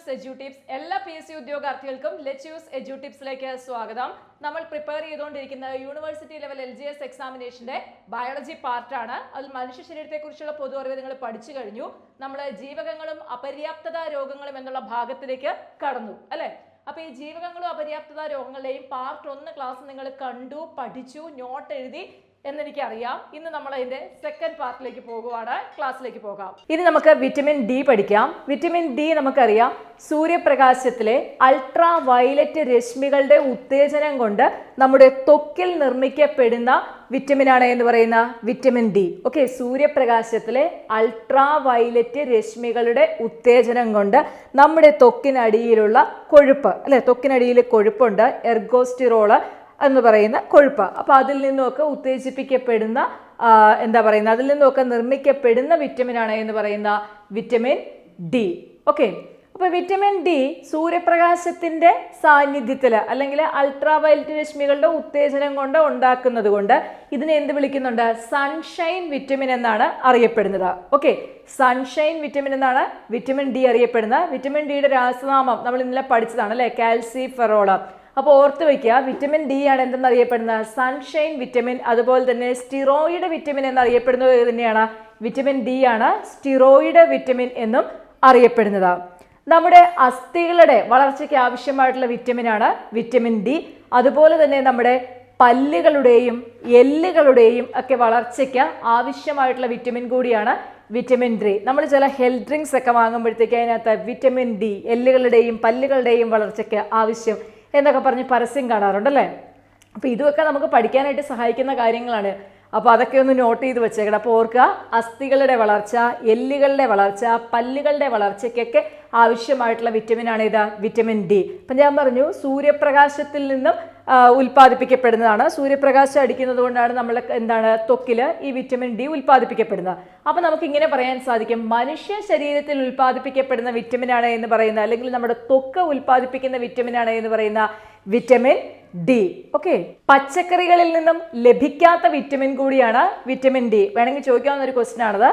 Use edu tips. എല്ലാ PSC ഉദ്യോഗാർത്ഥികൾക്കും let's use edu ടിപ്സിലേക്ക് സ്വാഗതം. നമ്മൾ പ്രിപ്പയർ ചെയ്തുകൊണ്ടിരിക്കുന്ന യൂണിവേഴ്സിറ്റി ലെവൽ LGS എക്സാമിനേഷന്റെ ബയോളജി പാർട്ടാണ്. അതിൽ മനുഷ്യ ശരീരത്തെക്കുറിച്ചുള്ള പൊതു അറിവ് നിങ്ങൾ പഠിച്ചു കഴിഞ്ഞു. നമ്മൾ ജീവകങ്ങളും അപര്യാപ്തത രോഗങ്ങളും എന്നുള്ള ഭാഗത്തിലേക്ക് കടന്നു അല്ലെ. അപ്പൊ ഈ ജീവകങ്ങളും അപര്യാപ്തത രോഗങ്ങളുടെയും പാർട്ട് 1 ക്ലാസ് നിങ്ങൾ കണ്ടു, പഠിച്ചു, നോട്ട് എഴുതി എന്നെനിക്കറിയാം. ഇന്ന് നമ്മൾ അതിന്റെ സെക്കൻഡ് പാർട്ടിലേക്ക് പോകുവാണ്. ക്ലാസ്സിലേക്ക് പോകാം. ഇനി നമുക്ക് വിറ്റമിൻ ഡി പഠിക്കാം. വിറ്റമിൻ ഡി നമുക്കറിയാം സൂര്യപ്രകാശത്തിലെ അൾട്രാ വയലറ്റ് രശ്മികളുടെ ഉത്തേജനം കൊണ്ട് നമ്മുടെ ത്വക്കിൽ നിർമ്മിക്കപ്പെടുന്ന വിറ്റമിനാണ് എന്ന് പറയുന്ന വിറ്റമിൻ ഡി. ഓക്കെ, സൂര്യപ്രകാശത്തിലെ അൾട്രാ വയലറ്റ് രശ്മികളുടെ ഉത്തേജനം കൊണ്ട് നമ്മുടെ ത്വക്കിനടിയിലുള്ള കൊഴുപ്പ് അല്ലെ, ത്വക്കിനടിയിൽ കൊഴുപ്പുണ്ട്, എർഗോസ്റ്റിറോള് എന്ന് പറയുന്ന കൊഴുപ്പ്. അപ്പൊ അതിൽ നിന്നൊക്കെ ഉത്തേജിപ്പിക്കപ്പെടുന്ന അതിൽ നിന്നൊക്കെ നിർമ്മിക്കപ്പെടുന്ന വിറ്റമിനാണ് എന്ന് പറയുന്ന വിറ്റമിൻ ഡി. ഓക്കെ, അപ്പൊ വിറ്റമിൻ ഡി സൂര്യപ്രകാശത്തിന്റെ സാന്നിധ്യത്തിൽ അല്ലെങ്കിൽ അൾട്രാ വയലറ്റ് രശ്മികളുടെ ഉത്തേജനം കൊണ്ട് ഉണ്ടാക്കുന്നത് കൊണ്ട് ഇതിനെ എന്ത് വിളിക്കുന്നുണ്ട്? സൺഷൈൻ വിറ്റമിൻ എന്നാണ് അറിയപ്പെടുന്നത്. ഓക്കെ, സൺഷൈൻ വിറ്റമിൻ എന്നാണ് വിറ്റമിൻ ഡി അറിയപ്പെടുന്നത്. വിറ്റമിൻ ഡിയുടെ രാസനാമം നമ്മൾ ഇന്നലെ പഠിച്ചതാണ് അല്ലെ, കാൽസിഫെറോൾ. അപ്പോൾ ഓർത്ത് വയ്ക്കുക, വിറ്റമിൻ ഡി ആണ് എന്തെന്നറിയപ്പെടുന്നത്? Sunshine vitamin. അതുപോലെ തന്നെ സ്റ്റിറോയിഡ് വിറ്റമിൻ എന്നറിയപ്പെടുന്നത് തന്നെയാണ് വിറ്റമിൻ ഡി ആണ് സ്റ്റിറോയിഡ് വിറ്റമിൻ എന്നും അറിയപ്പെടുന്നത്. നമ്മുടെ അസ്ഥികളുടെ വളർച്ചയ്ക്ക് ആവശ്യമായിട്ടുള്ള വിറ്റമിനാണ് വിറ്റമിൻ ഡി. അതുപോലെ തന്നെ നമ്മുടെ പല്ലുകളുടെയും എല്ലുകളുടെയും ഒക്കെ വളർച്ചയ്ക്ക് ആവശ്യമായിട്ടുള്ള വിറ്റമിൻ കൂടിയാണ് വിറ്റമിൻ ഡി. നമ്മൾ ചില ഹെൽത്ത് ഡ്രിങ്ക്സ് ഒക്കെ വാങ്ങുമ്പോഴത്തേക്ക് അതിനകത്ത് വിറ്റമിൻ ഡി എല്ലുകളുടെയും പല്ലുകളുടെയും വളർച്ചയ്ക്ക് ആവശ്യം എന്നൊക്കെ പറഞ്ഞ് പരസ്യം കാണാറുണ്ടല്ലേ. അപ്പോൾ ഇതൊക്കെ നമുക്ക് പഠിക്കാനായിട്ട് സഹായിക്കുന്ന കാര്യങ്ങളാണ്. അപ്പോൾ അതൊക്കെ ഒന്ന് നോട്ട് ചെയ്ത് വെച്ചേക്കണം. അപ്പോൾ ഓർക്കുക, അസ്ഥികളുടെ വളർച്ച, എല്ലുകളുടെ വളർച്ച, പല്ലുകളുടെ വളർച്ചയ്ക്കൊക്കെ ആവശ്യമായിട്ടുള്ള വിറ്റമിനാണ് ഇത് വിറ്റമിൻ ഡി. അപ്പം ഞാൻ പറഞ്ഞു സൂര്യപ്രകാശത്തിൽ നിന്നും ഉൽപ്പാദിപ്പിക്കപ്പെടുന്നതാണ്. സൂര്യപ്രകാശം അടിക്കുന്നത് കൊണ്ടാണ് നമ്മൾ ത്വക്കിൽ ഈ വിറ്റമിൻ ഡി ഉൽപ്പാദിപ്പിക്കപ്പെടുന്നത്. അപ്പം നമുക്ക് ഇങ്ങനെ പറയാൻ സാധിക്കും, മനുഷ്യ ശരീരത്തിൽ ഉൽപ്പാദിപ്പിക്കപ്പെടുന്ന വിറ്റമിനാണ് എന്ന് പറയുന്ന, അല്ലെങ്കിൽ നമ്മുടെ ത്വക്ക് ഉൽപ്പാദിപ്പിക്കുന്ന വിറ്റമിനാണ് എന്ന് പറയുന്ന വിറ്റമിൻ ഡി. ഓക്കെ, പച്ചക്കറികളിൽ നിന്നും ലഭിക്കാത്ത വിറ്റമിൻ കൂടിയാണ് വിറ്റമിൻ ഡി. വേണമെങ്കിൽ ചോദിക്കാവുന്ന ഒരു ക്വസ്റ്റ്യൻ ആണത്.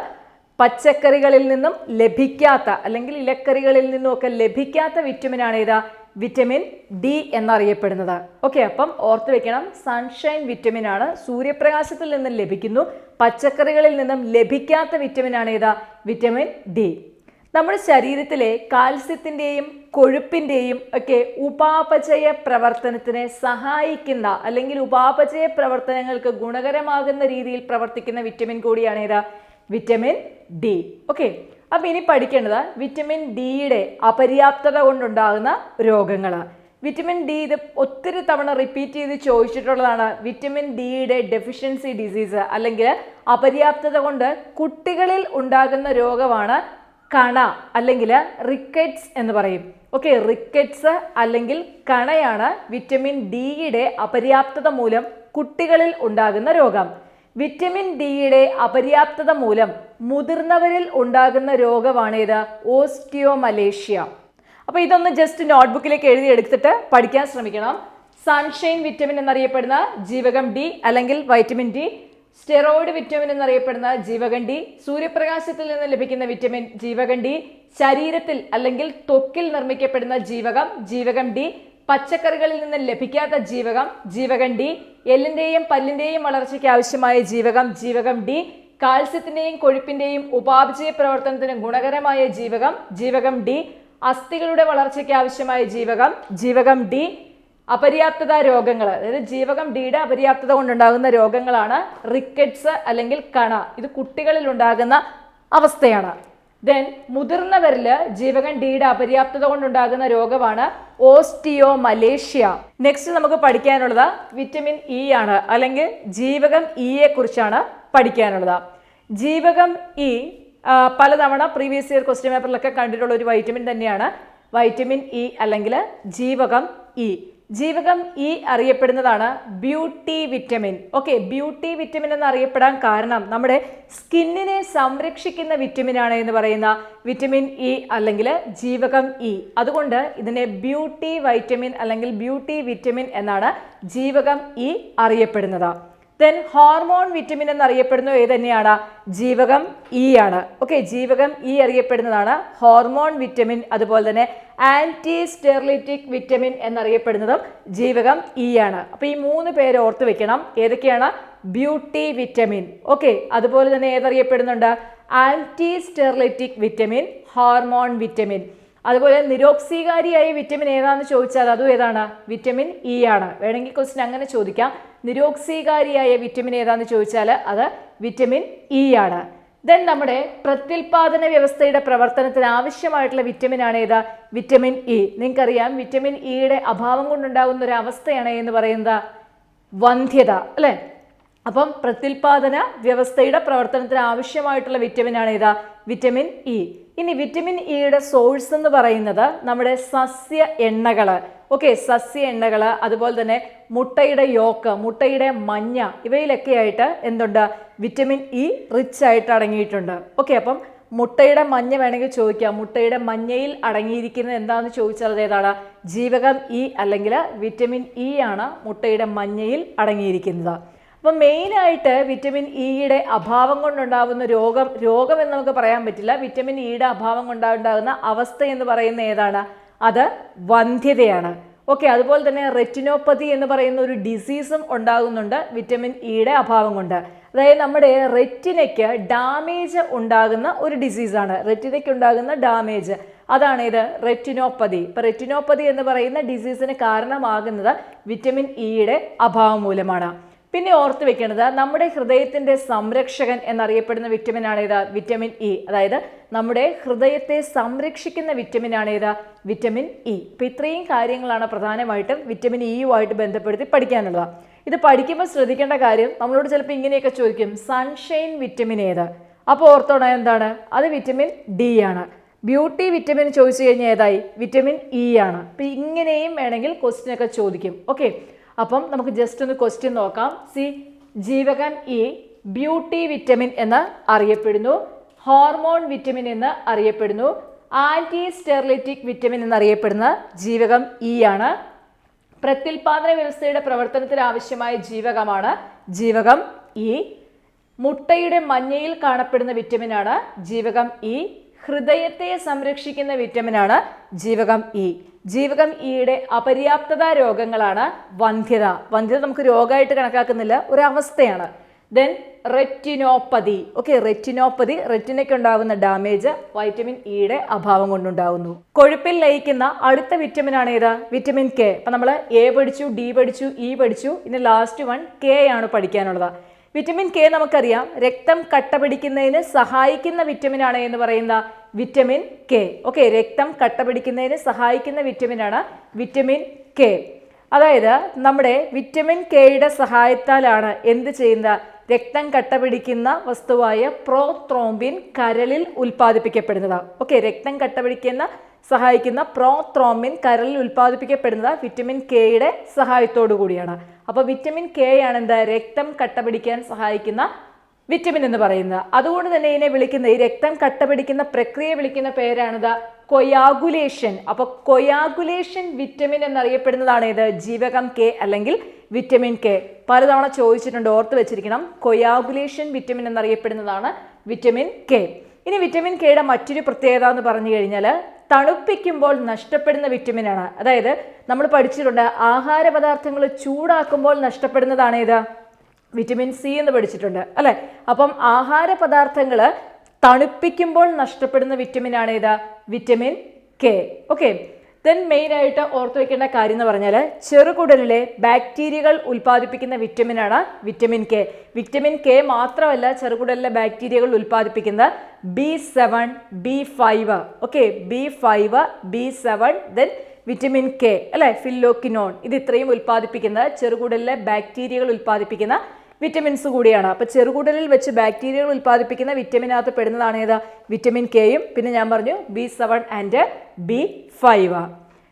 പച്ചക്കറികളിൽ നിന്നും ലഭിക്കാത്ത അല്ലെങ്കിൽ ഇലക്കറികളിൽ നിന്നും ഒക്കെ ലഭിക്കാത്ത വിറ്റമിനാണ് ഇത് വിറ്റമിൻ ഡി എന്നറിയപ്പെടുന്നത്. ഓക്കെ, അപ്പം ഓർത്ത് വെക്കണം, സൺഷൈൻ വിറ്റമിൻ ആണ്, സൂര്യപ്രകാശത്തിൽ നിന്നും ലഭിക്കുന്നു. പച്ചക്കറികളിൽ നിന്നും ലഭിക്കാത്ത വിറ്റമിനാണ് ഇത് വിറ്റമിൻ ഡി. നമ്മുടെ ശരീരത്തിലെ കാൽസ്യത്തിൻ്റെയും കൊഴുപ്പിൻ്റെയും ഒക്കെ ഉപാപചയ പ്രവർത്തനത്തിനെ സഹായിക്കുന്ന അല്ലെങ്കിൽ ഉപാപചയ പ്രവർത്തനങ്ങൾക്ക് ഗുണകരമാകുന്ന രീതിയിൽ പ്രവർത്തിക്കുന്ന വിറ്റമിൻ കൂടിയാണ് ഇത് വിറ്റമിൻ ഡി. ഓക്കെ, അപ്പം ഇനി പഠിക്കേണ്ടത് വിറ്റമിൻ ഡിയുടെ അപര്യാപ്തത കൊണ്ടുണ്ടാകുന്ന രോഗങ്ങൾ. വിറ്റമിൻ ഡി ഇത് ഒത്തിരി തവണ റിപ്പീറ്റ് ചെയ്ത് ചോദിച്ചിട്ടുള്ളതാണ്. വിറ്റമിൻ ഡിയുടെ ഡെഫിഷ്യൻസി ഡിസീസ് അല്ലെങ്കിൽ അപര്യാപ്തത കൊണ്ട് കുട്ടികളിൽ ഉണ്ടാകുന്ന രോഗമാണ് കണ അല്ലെങ്കിൽ റിക്കറ്റ്സ് എന്ന് പറയും. ഓക്കെ, റിക്കറ്റ്സ് അല്ലെങ്കിൽ കണയാണ് വിറ്റമിൻ ഡിയുടെ അപര്യാപ്തത മൂലം കുട്ടികളിൽ ഉണ്ടാകുന്ന രോഗം. വിറ്റമിൻ ഡിയുടെ അപര്യാപ്തത മൂലം മുതിർന്നവരിൽ ഉണ്ടാകുന്ന രോഗമാണേത് ഓസ്റ്റിയോമലേഷ്യ. അപ്പൊ ഇതൊന്ന് ജസ്റ്റ് നോട്ട്ബുക്കിലേക്ക് എഴുതിയെടുത്തിട്ട് പഠിക്കാൻ ശ്രമിക്കണം. സൺഷൈൻ വിറ്റമിൻ എന്നറിയപ്പെടുന്ന ജീവകം ഡി അല്ലെങ്കിൽ വൈറ്റമിൻ ഡി, സ്റ്റെറോയിഡ് വിറ്റമിൻ എന്നറിയപ്പെടുന്ന ജീവകം ഡി, സൂര്യപ്രകാശത്തിൽ നിന്ന് ലഭിക്കുന്ന വിറ്റമിൻ ജീവകം ഡി, ശരീരത്തിൽ അല്ലെങ്കിൽ ത്വക്കിൽ നിർമ്മിക്കപ്പെടുന്ന ജീവകം ഡി, പച്ചക്കറികളിൽ നിന്ന് ലഭിക്കാത്ത ജീവകം ഡി, എല്ലിന്റെയും പല്ലിന്റെയും വളർച്ചയ്ക്ക് ആവശ്യമായ ജീവകം ഡി, കാൽസ്യത്തിന്റെയും കൊഴുപ്പിന്റെയും ഉപാപചയ പ്രവർത്തനത്തിന് ഗുണകരമായ ജീവകം ഡി, അസ്ഥികളുടെ വളർച്ചയ്ക്ക് ആവശ്യമായ ജീവകം ഡി, അപര്യാപ്തത രോഗങ്ങൾ, അതായത് ജീവകം ഡിയുടെ അപര്യാപ്തത കൊണ്ടുണ്ടാകുന്ന രോഗങ്ങളാണ് റിക്കറ്റ്സ് അല്ലെങ്കിൽ കണ. ഇത് കുട്ടികളിൽ ഉണ്ടാകുന്ന അവസ്ഥയാണ്. ദെൻ മുതിർന്നവരില് ജീവകം ഡിയുടെ അപര്യാപ്തത കൊണ്ടുണ്ടാകുന്ന രോഗമാണ് ഓസ്റ്റിയോമലേഷ്യ. നെക്സ്റ്റ് നമുക്ക് പഠിക്കാനുള്ളത് വിറ്റമിൻ ഇ ആണ്, അല്ലെങ്കിൽ ജീവകം ഇയെ കുറിച്ചാണ് പഠിക്കാനുള്ളത്. ജീവകം ഇ പലതവണ പ്രീവിയസ് ഇയർ ക്വസ്റ്റ്യൻ പേപ്പറിലൊക്കെ കണ്ടിട്ടുള്ള ഒരു വൈറ്റമിൻ തന്നെയാണ് വൈറ്റമിൻ ഇ അല്ലെങ്കിൽ ജീവകം ഇ. ജീവകം ഇ അറിയപ്പെടുന്നതാണ് beauty vitamin. Okay, beauty vitamin എന്നറിയപ്പെടാൻ കാരണം നമ്മുടെ സ്കിന്നിനെ സംരക്ഷിക്കുന്ന വിറ്റമിനാണ് എന്ന് പറയുന്ന വിറ്റമിൻ ഇ അല്ലെങ്കിൽ ജീവകം ഇ. അതുകൊണ്ട് ഇതിനെ ബ്യൂട്ടി വൈറ്റമിൻ അല്ലെങ്കിൽ ബ്യൂട്ടി വിറ്റമിൻ എന്നാണ് ജീവകം ഇ അറിയപ്പെടുന്നത്. ദെൻ ഹോർമോൺ വിറ്റമിൻ എന്നറിയപ്പെടുന്നത് ഏത് തന്നെയാണ്? ജീവകം ഇ ആണ്. ഓക്കെ, ജീവകം ഇ അറിയപ്പെടുന്നതാണ് ഹോർമോൺ വിറ്റമിൻ. അതുപോലെ തന്നെ ആന്റി സ്റ്റെറിലിറ്റിക് വിറ്റമിൻ എന്നറിയപ്പെടുന്നതും ജീവകം ഇ ആണ്. അപ്പൊ ഈ 3 പേര് ഓർത്ത് വെക്കണം. ഏതൊക്കെയാണ്? Beauty vitamin. ഓക്കെ, അതുപോലെ തന്നെ ഏതറിയപ്പെടുന്നുണ്ട്? Anti sterility vitamin, hormone vitamin. അതുപോലെ നിരോക്സീകാരിയായ വിറ്റമിൻ ഏതാണെന്ന് ചോദിച്ചാൽ അതും ഏതാണ്? വിറ്റമിൻ ഇ ആണ്. വേണമെങ്കിൽ ക്വസ്റ്റ്യൻ അങ്ങനെ ചോദിക്കാം. നിരോക്സീകാരിയായ വിറ്റമിൻ ഏതാണെന്ന് ചോദിച്ചാൽ അത് വിറ്റമിൻ ഇ ആണ്. ദെൻ നമ്മുടെ പ്രത്യുൽപാദന വ്യവസ്ഥയുടെ പ്രവർത്തനത്തിന് ആവശ്യമായിട്ടുള്ള വിറ്റമിൻ ആണ് ഏതാ? Vitamin E. നിങ്ങൾക്കറിയാം വിറ്റമിൻ ഇയുടെ അഭാവം കൊണ്ടുണ്ടാകുന്ന ഒരു അവസ്ഥയാണ് എന്ന് പറയുന്നത് വന്ധ്യത, അല്ലെ? അപ്പം പ്രത്യുൽപാദന വ്യവസ്ഥയുടെ പ്രവർത്തനത്തിന് ആവശ്യമായിട്ടുള്ള വിറ്റമിൻ ആണ് ഏതാ? Vitamin E. ഇനി വിറ്റമിൻ ഇയുടെ സോഴ്സ് എന്ന് പറയുന്നത് നമ്മുടെ സസ്യ എണ്ണകള്. ഓക്കെ, സസ്യ എണ്ണകള്, അതുപോലെ തന്നെ മുട്ടയുടെ യോക്ക്, മുട്ടയുടെ മഞ്ഞ, ഇവയിലൊക്കെ ആയിട്ട് എന്തുണ്ട്? വിറ്റമിൻ ഇ റിച്ച് ആയിട്ട് അടങ്ങിയിട്ടുണ്ട്. ഓക്കെ, അപ്പം മുട്ടയുടെ മഞ്ഞ വേണമെങ്കിൽ ചോദിക്കാം. മുട്ടയുടെ മഞ്ഞയിൽ അടങ്ങിയിരിക്കുന്നത് എന്താണെന്ന് ചോദിച്ചാൽ അത് ഏതാണ്? ജീവകം ഇ അല്ലെങ്കിൽ വിറ്റമിൻ ഇ ആണ് മുട്ടയുടെ മഞ്ഞയിൽ അടങ്ങിയിരിക്കുന്നത്. അപ്പം മെയിനായിട്ട് വിറ്റമിൻ ഇയുടെ അഭാവം കൊണ്ടുണ്ടാകുന്ന രോഗം എന്ന് നമുക്ക് പറയാൻ പറ്റില്ല. വിറ്റമിൻ ഇയുടെ അഭാവം കൊണ്ടുണ്ടാകുന്ന അവസ്ഥ എന്ന് പറയുന്ന ഏതാണ്? അത് വന്ധ്യതയാണ്. ഓക്കെ, അതുപോലെ തന്നെ റെറ്റിനോപ്പതി എന്ന് പറയുന്ന ഒരു ഡിസീസും ഉണ്ടാകുന്നുണ്ട് വിറ്റമിൻ ഇയുടെ അഭാവം കൊണ്ട്. അതായത് നമ്മുടെ റെറ്റിനയ്ക്ക് ഡാമേജ് ഉണ്ടാകുന്ന ഒരു ഡിസീസാണ്. റെറ്റിനയ്ക്ക് ഉണ്ടാകുന്ന ഡാമേജ്, അതാണ് ഇത് റെറ്റിനോപ്പതി. ഇപ്പം റെറ്റിനോപ്പതി എന്ന് പറയുന്ന ഡിസീസിന് കാരണമാകുന്നത് വിറ്റമിൻ ഇയുടെ അഭാവം മൂലമാണ്. പിന്നെ ഓർത്ത് വെക്കേണ്ടത് നമ്മുടെ ഹൃദയത്തിന്റെ സംരക്ഷകൻ എന്നറിയപ്പെടുന്ന വിറ്റമിൻ ആണ് ഏതാ? Vitamin E. അതായത് നമ്മുടെ ഹൃദയത്തെ സംരക്ഷിക്കുന്ന വിറ്റമിൻ ആണ് ഏതാ? Vitamin E. ഇപ്പം ഇത്രയും കാര്യങ്ങളാണ് പ്രധാനമായിട്ടും വിറ്റമിൻ ഇയുമായിട്ട് ബന്ധപ്പെടുത്തി പഠിക്കാനുള്ളത്. ഇത് പഠിക്കുമ്പോൾ ശ്രദ്ധിക്കേണ്ട കാര്യം, നമ്മളോട് ചിലപ്പോൾ ഇങ്ങനെയൊക്കെ ചോദിക്കും, സൺഷൈൻ വിറ്റമിൻ ഏത്? അപ്പോൾ ഓർത്തോണ എന്താണ്? അത് വിറ്റമിൻ ഡി ആണ്. ബ്യൂട്ടി വിറ്റമിൻ ചോദിച്ചു കഴിഞ്ഞാൽ ഏതായി? വിറ്റമിൻ ഇ ആണ്. അപ്പം ഇങ്ങനെയും വേണമെങ്കിൽ ക്വസ്റ്റ്യൻ ഒക്കെ ചോദിക്കും. ഓക്കെ, അപ്പം നമുക്ക് ജസ്റ്റ് ഒന്ന് ക്വസ്റ്റ്യൻ നോക്കാം. സി, ജീവകം ഇ ബ്യൂട്ടി വിറ്റമിൻ എന്ന് അറിയപ്പെടുന്നു, ഹോർമോൺ വിറ്റമിൻ എന്ന് അറിയപ്പെടുന്നു, ആന്റി സ്റ്റെറിലിറ്റിക് വിറ്റമിൻ എന്നറിയപ്പെടുന്ന ജീവകം ഇ ആണ്. പ്രത്യുൽപാദന വ്യവസ്ഥയുടെ പ്രവർത്തനത്തിന് ആവശ്യമായ ജീവകമാണ് ജീവകം ഇ. മുട്ടയുടെ മഞ്ഞയിൽ കാണപ്പെടുന്ന വിറ്റമിൻ ആണ് ജീവകം ഇ. ഹൃദയത്തെ സംരക്ഷിക്കുന്ന വിറ്റമിൻ ആണ് ജീവകം ഇ. ജീവകം ഇയുടെ അപര്യാപ്തത രോഗങ്ങളാണ് വന്ധ്യത. വന്ധ്യത നമുക്ക് രോഗമായിട്ട് കണക്കാക്കുന്നില്ല, ഒരു അവസ്ഥയാണ്. Then retinopathy. ഓക്കെ, റെറ്റിനോപ്പതി റെറ്റിനയ്ക്ക് ഉണ്ടാകുന്ന ഡാമേജ് വൈറ്റമിൻ ഇയുടെ അഭാവം കൊണ്ടുണ്ടാകുന്നു. കൊഴുപ്പിൽ ലയിക്കുന്ന അടുത്ത വിറ്റമിൻ ആണ് ഏതാ? Vitamin K. അപ്പം നമ്മൾ എ പഠിച്ചു, ഡി പഠിച്ചു, ഇ പഠിച്ചു, ഇനി ലാസ്റ്റ് വൺ കെ ആണ് പഠിക്കാനുള്ളത്. വിറ്റമിൻ കെ നമുക്കറിയാം രക്തം കട്ട പിടിക്കുന്നതിന് സഹായിക്കുന്ന വിറ്റമിൻ ആണ് എന്ന് പറയുന്ന വിറ്റമിൻ കെ. ഓക്കെ, രക്തം കട്ട പിടിക്കുന്നതിന് സഹായിക്കുന്ന വിറ്റമിൻ ആണ് വിറ്റമിൻ കെ. അതായത് നമ്മുടെ വിറ്റമിൻ കെയുടെ സഹായത്താലാണ് എന്ത് ചെയ്യുന്നത്? രക്തം കട്ട പിടിക്കുന്ന വസ്തുവായ പ്രോത്രോംബിൻ കരളിൽ ഉൽപ്പാദിപ്പിക്കപ്പെടുന്നത്. ഓക്കെ, രക്തം കട്ട പിടിക്കുന്ന സഹായിക്കുന്ന പ്രോത്രോംബിൻ കരളിൽ ഉൽപ്പാദിപ്പിക്കപ്പെടുന്നത് വിറ്റമിൻ കെയുടെ സഹായത്തോടു കൂടിയാണ്. അപ്പോൾ വിറ്റമിൻ കെ ആണ് എന്താ? രക്തം കട്ട പിടിക്കാൻ സഹായിക്കുന്ന വിറ്റമിൻ എന്ന് പറയുന്നത്. അതുകൊണ്ട് തന്നെ ഇതിനെ വിളിക്കുന്ന, ഈ രക്തം കട്ട പിടിക്കുന്ന പ്രക്രിയ വിളിക്കുന്ന പേരാണിത് കൊയാഗുലേഷൻ. അപ്പൊ കൊയാഗുലേഷൻ വിറ്റമിൻ എന്നറിയപ്പെടുന്നതാണ് ഇത് ജീവകം കെ അല്ലെങ്കിൽ വിറ്റമിൻ കെ. പലതവണ ചോദിച്ചിട്ടുണ്ട്, ഓർത്ത് വെച്ചിരിക്കണം. കൊയാഗുലേഷൻ വിറ്റമിൻ എന്നറിയപ്പെടുന്നതാണ് വിറ്റമിൻ കെ. ഇനി വിറ്റമിൻ കെയുടെ മറ്റൊരു പ്രത്യേകത എന്ന് പറഞ്ഞു കഴിഞ്ഞാൽ തണുപ്പിക്കുമ്പോൾ നഷ്ടപ്പെടുന്ന വിറ്റമിൻ ആണ്. അതായത് നമ്മൾ പഠിച്ചിട്ടുണ്ട് ആഹാര പദാർത്ഥങ്ങൾ ചൂടാക്കുമ്പോൾ നഷ്ടപ്പെടുന്നതാണ് ഇത് വിറ്റമിൻ സി എന്ന് പഠിച്ചിട്ടുണ്ട്, അല്ലെ? അപ്പം ആഹാര പദാർത്ഥങ്ങൾ തണുപ്പിക്കുമ്പോൾ നഷ്ടപ്പെടുന്ന വിറ്റമിൻ ആണ് ഇത് vitamin K. Okay, then main ആയിട്ട് ഓർത്ത് വെക്കേണ്ട കാര്യം എന്ന് പറഞ്ഞാൽ ചെറുകുടലിലെ ബാക്ടീരിയകൾ ഉൽപ്പാദിപ്പിക്കുന്ന വിറ്റമിൻ ആണ് വിറ്റമിൻ കെ. വിറ്റമിൻ കെ മാത്രമല്ല ചെറുകുടലിലെ ബാക്ടീരിയകൾ ഉൽപ്പാദിപ്പിക്കുന്ന B7, B5. Okay, B5, B7, then vitamin K, അല്ലെ? ഫില്ലോക്കിനോൺ. ഇത് ഇത്രയും ഉൽപ്പാദിപ്പിക്കുന്ന ചെറുകുടലിലെ ബാക്ടീരിയകൾ ഉൽപ്പാദിപ്പിക്കുന്ന വിറ്റമിൻസ് കൂടിയാണ്. അപ്പോൾ ചെറുകുടലിൽ വെച്ച് ബാക്ടീരിയകൾ ഉൽപ്പാദിപ്പിക്കുന്ന വിറ്റമിനകത്ത് പെടുന്നതാണ് ഏതാ? വിറ്റമിൻ കെയും. പിന്നെ ഞാൻ പറഞ്ഞു B7 ആൻഡ് B5.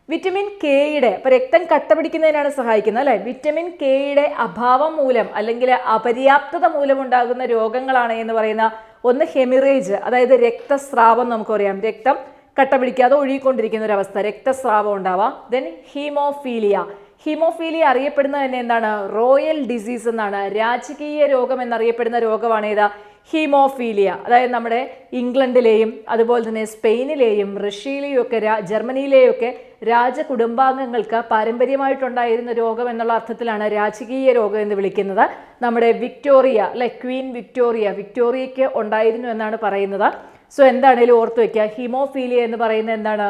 വിറ്റമിൻ കെയുടെ, അപ്പോൾ രക്തം കട്ട പിടിക്കുന്നതിനാണ് സഹായിക്കുന്നത്, അല്ലെ? വിറ്റമിൻ കെയുടെ അഭാവം മൂലം അല്ലെങ്കിൽ അപര്യാപ്തത മൂലം ഉണ്ടാകുന്ന രോഗങ്ങളാണ് എന്ന് പറയുന്ന ഒന്ന് ഹെമിറേജ്, അതായത് രക്തസ്രാവം. നമുക്കറിയാം രക്തം കട്ട പിടിക്കാതെ ഒഴുകിക്കൊണ്ടിരിക്കുന്ന ഒരു അവസ്ഥ, രക്തസ്രാവം ഉണ്ടാവാം. Then haemophilia. ഹീമോഫീലിയ അറിയപ്പെടുന്നത് തന്നെ എന്താണ്? റോയൽ ഡിസീസ് എന്നാണ്. രാജകീയ രോഗം എന്നറിയപ്പെടുന്ന രോഗമാണ് ഏതാ? ഹീമോഫീലിയ. അതായത് നമ്മുടെ ഇംഗ്ലണ്ടിലെയും അതുപോലെ തന്നെ സ്പെയിനിലെയും റഷ്യയിലെയും ഒക്കെ ജർമ്മനിയിലെയും ഒക്കെ രാജകുടുംബാംഗങ്ങൾക്ക് പാരമ്പര്യമായിട്ടുണ്ടായിരുന്ന രോഗം എന്നുള്ള അർത്ഥത്തിലാണ് രാജകീയ രോഗം എന്ന് വിളിക്കുന്നത്. നമ്മുടെ വിക്ടോറിയ അല്ലെ, ക്വീൻ വിക്ടോറിയയ്ക്ക് ഉണ്ടായിരുന്നു എന്നാണ് പറയുന്നത്. സോ എന്താണേലും ഓർത്തു വയ്ക്കുക, ഹീമോഫീലിയ എന്ന് പറയുന്നത് എന്താണ്?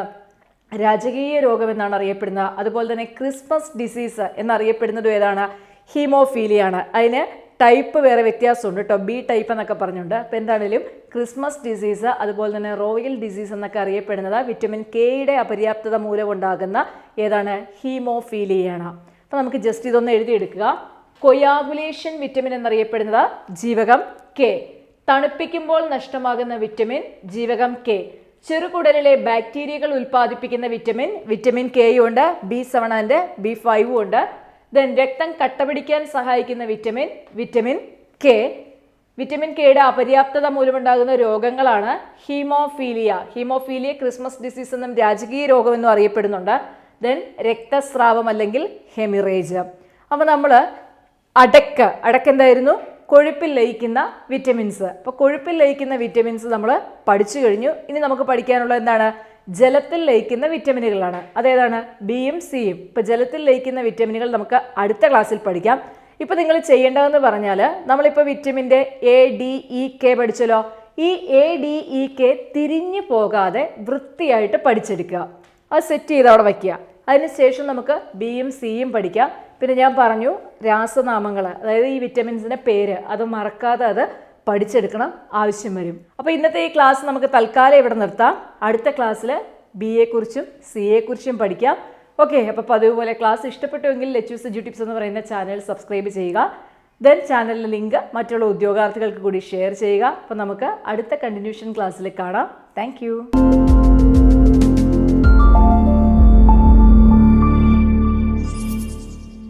രാജകീയ രോഗം എന്നാണ് അറിയപ്പെടുന്നത്. അതുപോലെ തന്നെ ക്രിസ്മസ് ഡിസീസ് എന്നറിയപ്പെടുന്നതും ഏതാണ്? ഹീമോഫീലിയ ആണ്. അതിന് ടൈപ്പ് വേറെ വ്യത്യാസമുണ്ട് കേട്ടോ, ബി ടൈപ്പ് എന്നൊക്കെ പറഞ്ഞുണ്ട്. അപ്പോൾ എന്താണെങ്കിലും ക്രിസ്മസ് ഡിസീസ് അതുപോലെ തന്നെ റോയൽ ഡിസീസ് എന്നൊക്കെ അറിയപ്പെടുന്നത് വിറ്റമിൻ കെയുടെ അപര്യാപ്തത മൂലമുണ്ടാകുന്ന ഏതാണ്? ഹീമോഫീലിയയാണ്. അപ്പോൾ നമുക്ക് ജസ്റ്റ് ഇതൊന്ന് എഴുതിയെടുക്കുക. കൊയാഗുലേഷൻ വിറ്റമിൻ എന്നറിയപ്പെടുന്നത് ജീവകം കെ. തണുപ്പിക്കുമ്പോൾ നഷ്ടമാകുന്ന വിറ്റമിൻ ജീവകം കെ. ചെറുകുടലിലെ ബാക്ടീരിയകൾ ഉൽപ്പാദിപ്പിക്കുന്ന വിറ്റമിൻ കെയും ഉണ്ട്, B7 ആൻഡ് B5 ഉണ്ട്. ദെൻ രക്തം കട്ടപിടിക്കാൻ സഹായിക്കുന്ന വിറ്റമിൻ കെ. വിറ്റമിൻ കെയുടെ അപര്യാപ്തത മൂലമുണ്ടാകുന്ന രോഗങ്ങളാണ് ഹീമോഫീലിയ ക്രിസ്മസ് ഡിസീസ് എന്നും രാജകീയ രോഗമെന്നും അറിയപ്പെടുന്നുണ്ട്. ദെൻ രക്തസ്രാവം അല്ലെങ്കിൽ ഹെമിറേജ്. അപ്പോൾ നമ്മൾ അടക്ക എന്തായിരുന്നു? കൊഴുപ്പിൽ ലയിക്കുന്ന വിറ്റമിൻസ്. അപ്പോൾ കൊഴുപ്പിൽ ലയിക്കുന്ന വിറ്റമിൻസ് നമ്മൾ പഠിച്ചു കഴിഞ്ഞു. ഇനി നമുക്ക് പഠിക്കാനുള്ള എന്താണ്? ജലത്തിൽ ലയിക്കുന്ന വിറ്റമിനുകളാണ്. അതേതാണ്? ബിയും സിയും. ഇപ്പോൾ ജലത്തിൽ ലയിക്കുന്ന വിറ്റമിനുകൾ നമുക്ക് അടുത്ത ക്ലാസ്സിൽ പഠിക്കാം. ഇപ്പോൾ നിങ്ങൾ ചെയ്യേണ്ടതെന്ന് പറഞ്ഞാൽ നമ്മളിപ്പോൾ വിറ്റമിൻ്റെ ADEK പഠിച്ചല്ലോ. ഈ ADEK തിരിഞ്ഞു പോകാതെ വൃത്തിയായിട്ട് പഠിച്ചെടുക്കുക. അത് സെറ്റ് ചെയ്ത് അവിടെ വയ്ക്കുക. അതിനുശേഷം നമുക്ക് ബിയും സിയും പഠിക്കാം. പിന്നെ ഞാൻ പറഞ്ഞു രാസനാമങ്ങൾ, അതായത് ഈ വിറ്റമിൻസിൻ്റെ പേര് അത് മറക്കാതെ അത് പഠിച്ചെടുക്കണം, ആവശ്യം വരും. അപ്പോൾ ഇന്നത്തെ ഈ ക്ലാസ് നമുക്ക് തൽക്കാലം ഇവിടെ നിർത്താം. അടുത്ത ക്ലാസ്സിൽ BA-കുറിച്ചും CA-കുറിച്ചും പഠിക്കാം. ഓക്കെ, അപ്പോൾ പതിവ് പോലെ ക്ലാസ് ഇഷ്ടപ്പെട്ടുവെങ്കിൽ ലെറ്റ്യൂസ് എഡ്യൂടിപ്സ് എന്ന് പറയുന്ന ചാനൽ സബ്സ്ക്രൈബ് ചെയ്യുക. ദെൻ ചാനലിലെ ലിങ്ക് മറ്റുള്ള ഉദ്യോഗാർത്ഥികൾക്ക് കൂടി ഷെയർ ചെയ്യുക. അപ്പോൾ നമുക്ക് അടുത്ത കണ്ടിന്യൂഷൻ ക്ലാസ്സിൽ കാണാം. താങ്ക്